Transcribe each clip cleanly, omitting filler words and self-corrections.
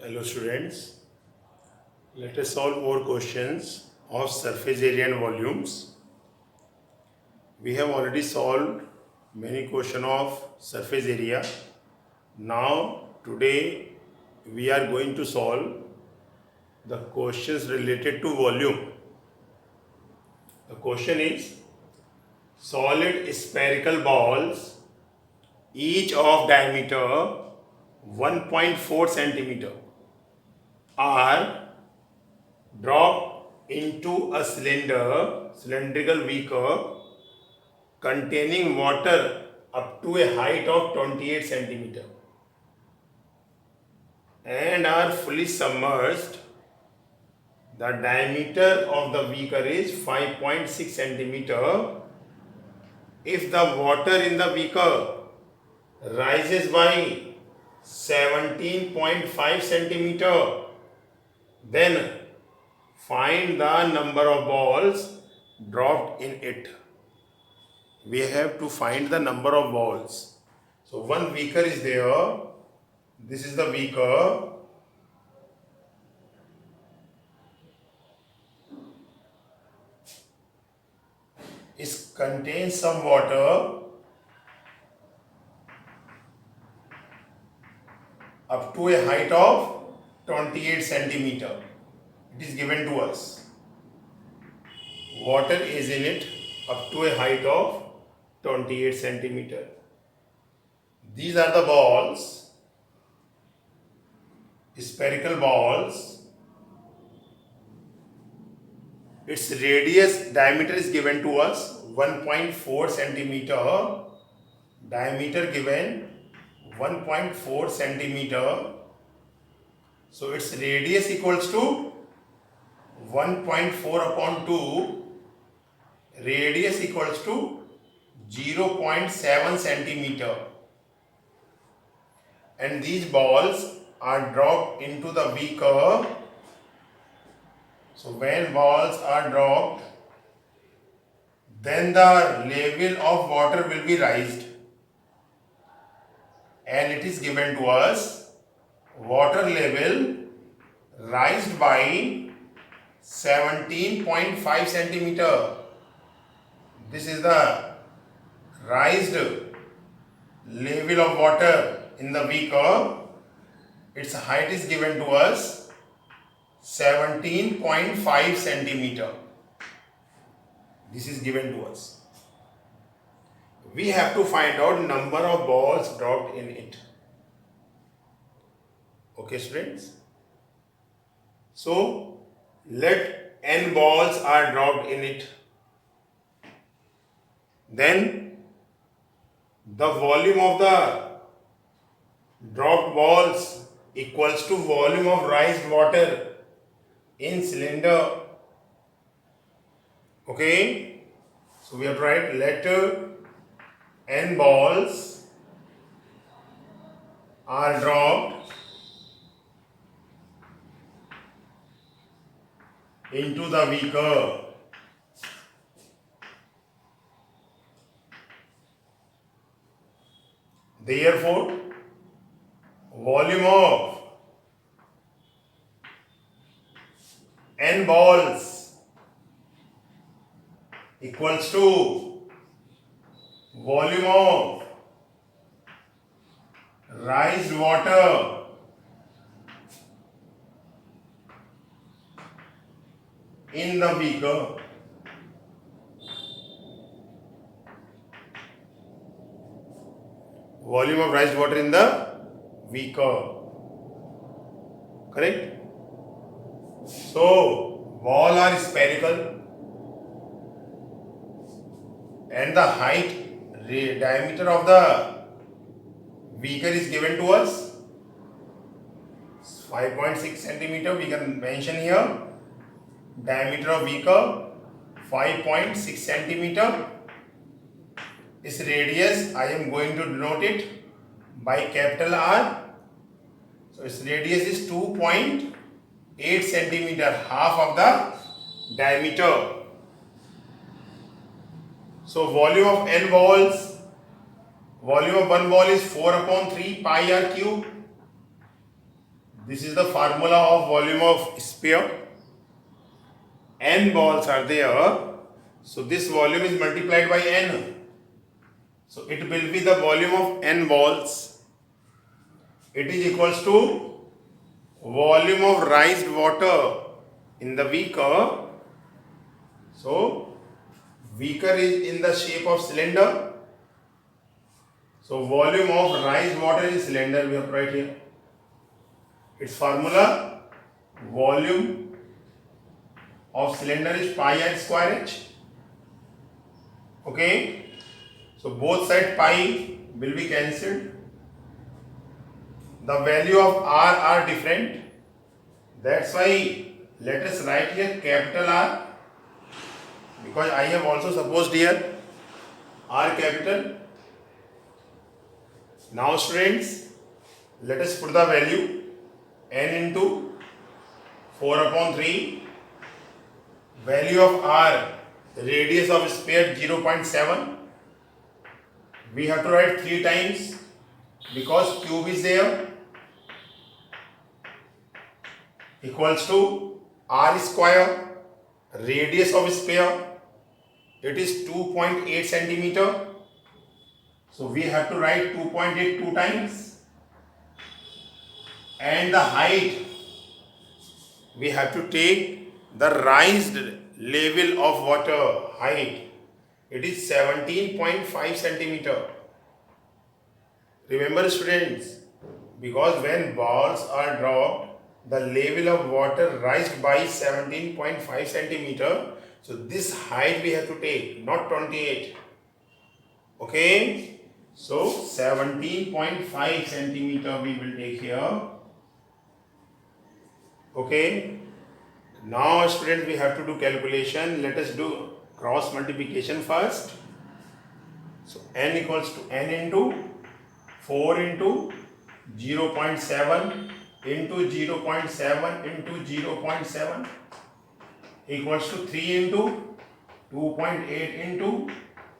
Hello students, let us solve more questions of surface area and volumes. We have already solved many questions of surface area. Now today we are going to solve the questions related to volume. The question is solid spherical balls each of diameter 1.4 centimeter are dropped into a cylindrical beaker containing water up to a height of 28 centimeter and are fully submerged. The diameter of the beaker is 5.6 centimeter. If the water in the beaker rises by 17.5 centimeter, then find the number of balls dropped in it. We have to find the number of balls. So one beaker is there. This is the beaker. It contains some water up to a height of 28 centimeter. It is given to us. Water is in it up to a height of 28 centimeter. These are the balls, spherical balls. Its diameter is given to us 1.4 centimeter. Diameter given 1.4 centimeter. So its radius equals to 1.4 upon 2. Radius equals to 0.7 centimeter. And these balls are dropped into the beaker. So when balls are dropped, then the level of water will be raised. And it is given to us water level raised by 17.5 centimeter. This is the raised level of water in the beaker. Its height is given to us 17.5 centimeter. This is given to us. We have to find out number of balls dropped in it. Okay students? So let n balls are dropped in it. Then the volume of the dropped balls equals to volume of raised water in cylinder. Okay, so we have to write let n balls are dropped into the beaker. Therefore, volume of n balls equals to volume of raised water in the beaker. Volume of raised water in the beaker. Correct? So, ball are spherical and the diameter of the beaker is given to us 5.6 centimeter. We can mention here diameter of beaker 5.6 centimeter. Its radius I am going to denote it by capital R. So its radius is 2.8 centimeter, half of the diameter. So volume of n balls, volume of one ball is 4 upon 3 pi r cube. This is the formula of volume of sphere. N balls are there. So this volume is multiplied by N. So it will be the volume of N balls. It is equals to volume of raised water in the beaker. So beaker is in the shape of cylinder. So volume of raised water in cylinder we have right here. Its formula, volume of cylinder is pi r square h. Okay. So both sides pi will be cancelled. The value of r are different. That's why let us write here capital R, because I have also supposed here R capital. Now students, let us put the value n into 4 upon 3. Value of R, radius of sphere 0.7. We have to write 3 times because cube is there. Equals to R square, radius of sphere, it is 2.8 centimeter. So we have to write 2.8 2 times. And the height, we have to take the raised level of water height. It is 17.5 centimeter. Remember students, because when balls are dropped, the level of water raised by 17.5 centimeter. So this height we have to take, not 28. Okay. So 17.5 centimeter we will take here. Okay. Now students, we have to do calculation. Let us do cross multiplication first. So n equals to n into 4 into 0.7 into 0.7 into 0.7 equals to 3 into 2.8 into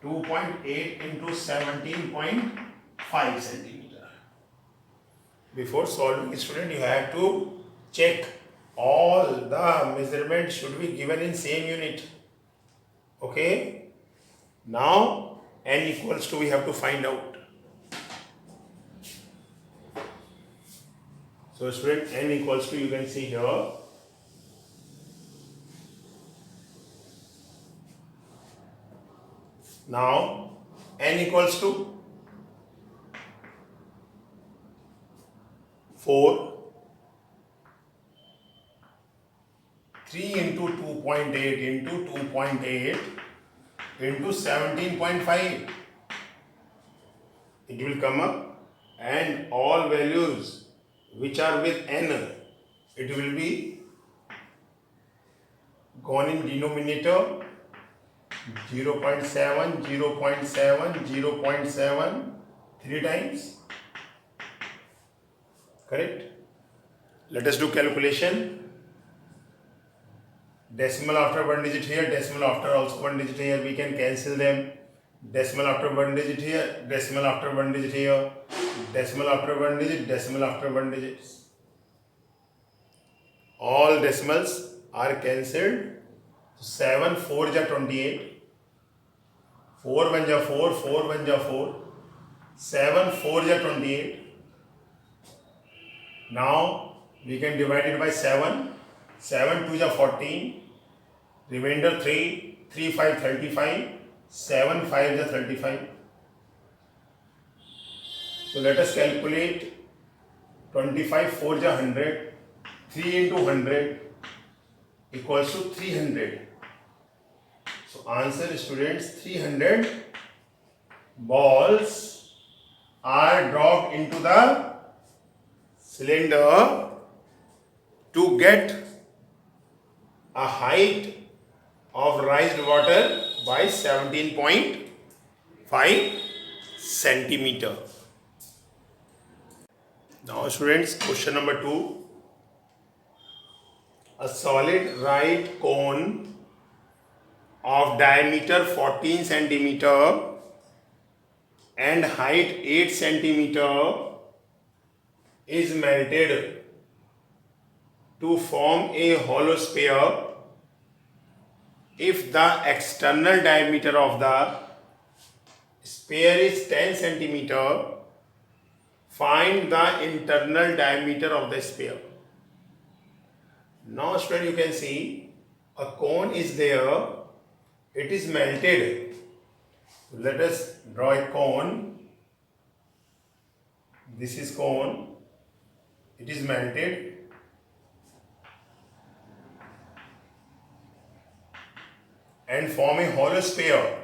2.8 into 17.5 centimeter. Before solving, student, you have to check all the measurements should be given in same unit. Okay. Now n equals to, we have to find out. So student, n equals to, you can see here, now n equals to 4, 3 into 2.8 into 2.8 into 17.5. It will come up, and all values which are with n, it will be gone in denominator. 0.7, 0.7, 0.7, 3 times. Correct? Let us do calculation. Decimal after 1 digit here, decimal after also 1 digit here, we can cancel them. Decimal after 1 digit here, decimal after 1 digit here, decimal after 1 digit, decimal after 1 digit. All decimals are cancelled. 7 4 ja 28, 4 1 ja 4, 4 1 ja 4, 7 4 ja 28. Now we can divide it by 7, 7 2 ja 14, remainder 3, 3 5 35, 7 5 ja 35. So let us calculate 25 4 ja 100, 3 into 100 equals to 300. So answer, students, 300 balls are dropped into the cylinder to get a height of raised water by 17.5 centimeter. Now students, question number 2. A solid right cone of diameter 14 centimeter and height 8 centimeter is melted to form a hollow sphere, if the external diameter of the sphere is 10 centimeter, find the internal diameter of the sphere. Now student, you can see a cone is there, it is melted. Let us draw a cone. This is cone, it is melted. And form a hollow sphere.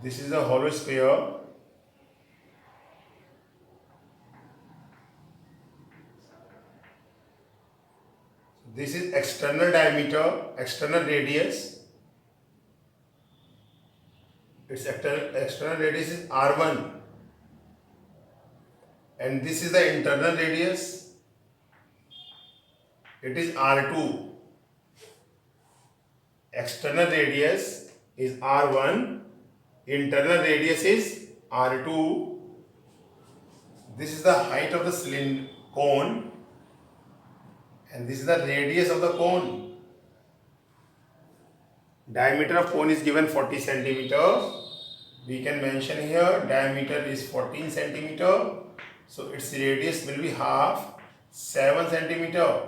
This is a hollow sphere. This is external diameter, external radius. Its external radius is R1. And this is the internal radius. It is R2. External radius is R1. Internal radius is R2. This is the height of the cylinder cone. And this is the radius of the cone. Diameter of cone is given 40 centimeter. We can mention here diameter is 14 centimeter. So its radius will be half, 7 centimeter.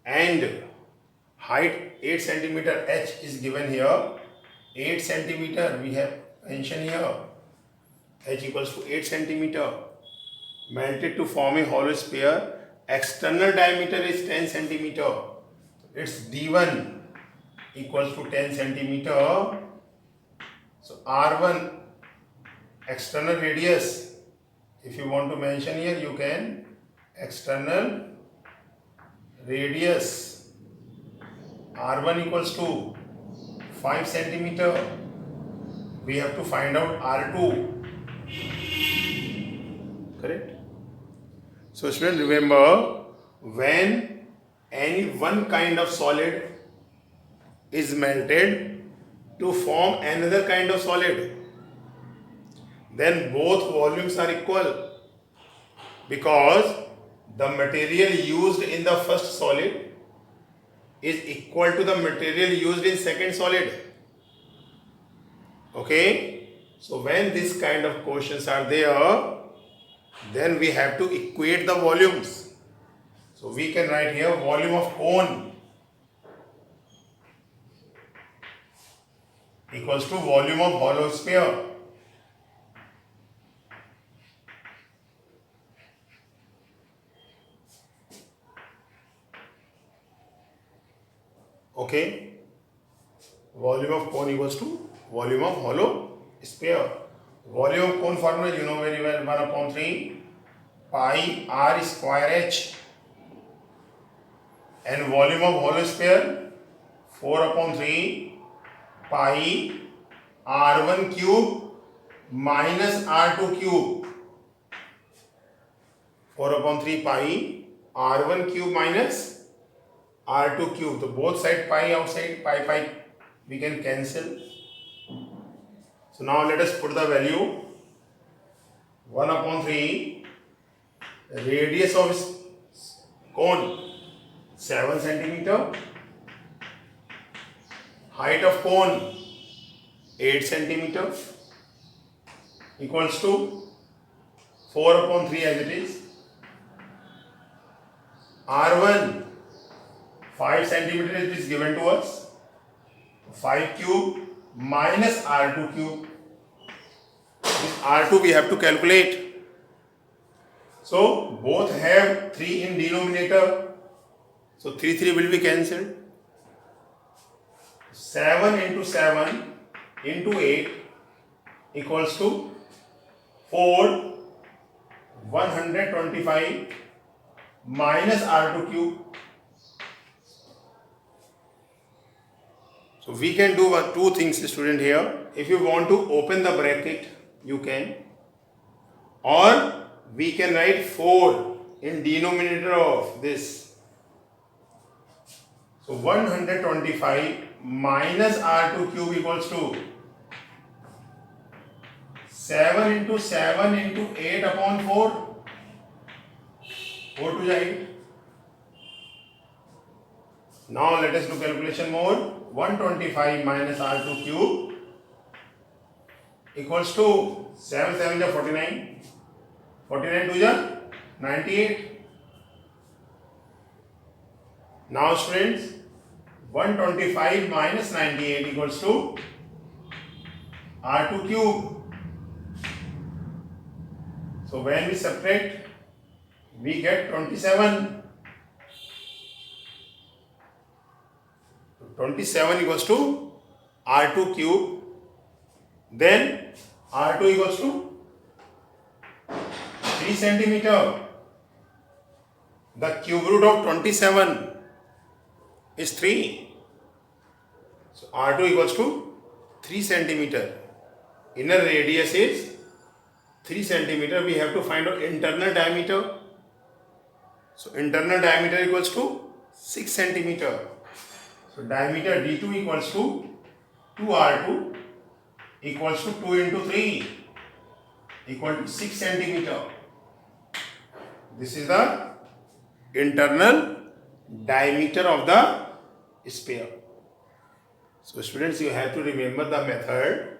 And height 8 centimeter, h is given here. 8 centimeter we have mentioned here. H equals to 8 centimeter. Melted to form a hollow sphere. External diameter is 10 centimeter. Its D1 equals to 10 centimeter. So R1 external radius. If you want to mention here, you can. External radius R1 equals to 5 centimeter. We have to find out R2. Correct? So students, remember, when any one kind of solid is melted to form another kind of solid, then both volumes are equal, because the material used in the first solid is equal to the material used in second solid. Okay? So when this kind of questions are there, then we have to equate the volumes. So we can write here volume of cone equals to volume of hollow sphere. Okay, volume of cone equals to volume of hollow sphere. Volume of cone formula you know very well, 1 upon 3 pi r square h. And volume of hollow sphere 4 upon 3 pi r1 cube minus r2 cube. 4 upon 3 pi r1 cube minus r2 cube. So both side pi outside, pi we can cancel. So now let us put the value. 1 upon 3 radius of cone 7 centimeter, height of cone 8 centimeter, equals to 4 upon 3 as it is. R1 5 centimeter it is given to us. 5 cube minus R2 cube. This R2 we have to calculate. So both have 3 in denominator. So 3 will be cancelled. 7 into 7 into 8 equals to 4 125 minus R2 cube. So we can do two things, student, here. If you want to open the bracket, you can. Or we can write 4 in denominator of this. So 125 minus R2 cube equals to 7 into 7 into 8 upon 4. 4 to the 8. Now let us do calculation more. 125 minus R2 cube equals to 7 7 is 49. 49 to the 98. Now students, 125 minus 98 equals to R2 cube. So when we subtract, we get 27. 27 equals to R2 cube. Then R2 equals to 3 centimeter. The cube root of 27 is 3. So R2 equals to 3 centimeter. Inner radius is 3 centimeter. We have to find out internal diameter. So internal diameter equals to 6 centimeter. So diameter D2 equals to 2R2 equals to 2 into 3 equal to 6 centimeter. This is the internal diameter of the sphere. So students, you have to remember the method.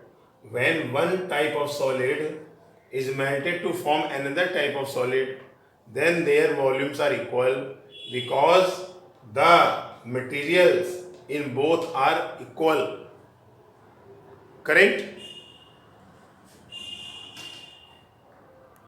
When one type of solid is melted to form another type of solid, then their volumes are equal because the materials in both are equal. Correct?